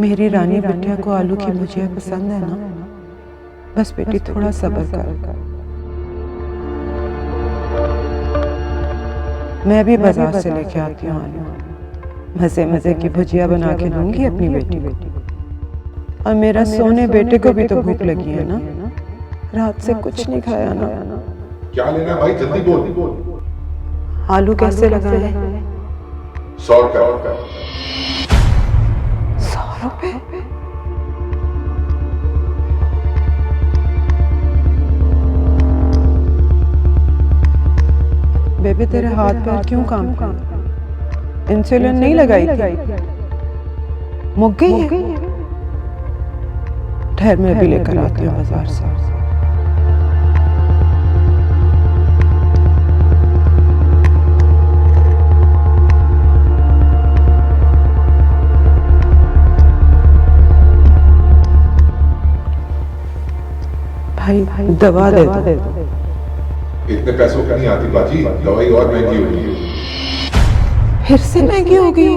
मेरी रानी बिटिया को आलू की भुजिया पसंद है ना? बस बेटी थोड़ा सब्र कर। मैं भी बाजार से लेके आती हूँ आलू। मजे मजे की भुजिया बना के दूंगी अपनी बेटी को। और मेरा सोने बेटे को भी तो भूख लगी है ना? रात से कुछ नहीं खाया ना। क्या लेना है भाई, जल्दी बोल। आलू कैसे लगाए? 100 रुपए। 100 रुपए? बेबी तेरे हाथ पैर क्यों काम कर? इंसुलिन नहीं लगाई थी? मुक गई है? ठहर मैं भी लेकर आती हूँ बाजार से। भाई दवा दे दो। इतने पैसों की नहीं आती बाजी, दवाई और महंगी होगी। फिर से महंगी होगी?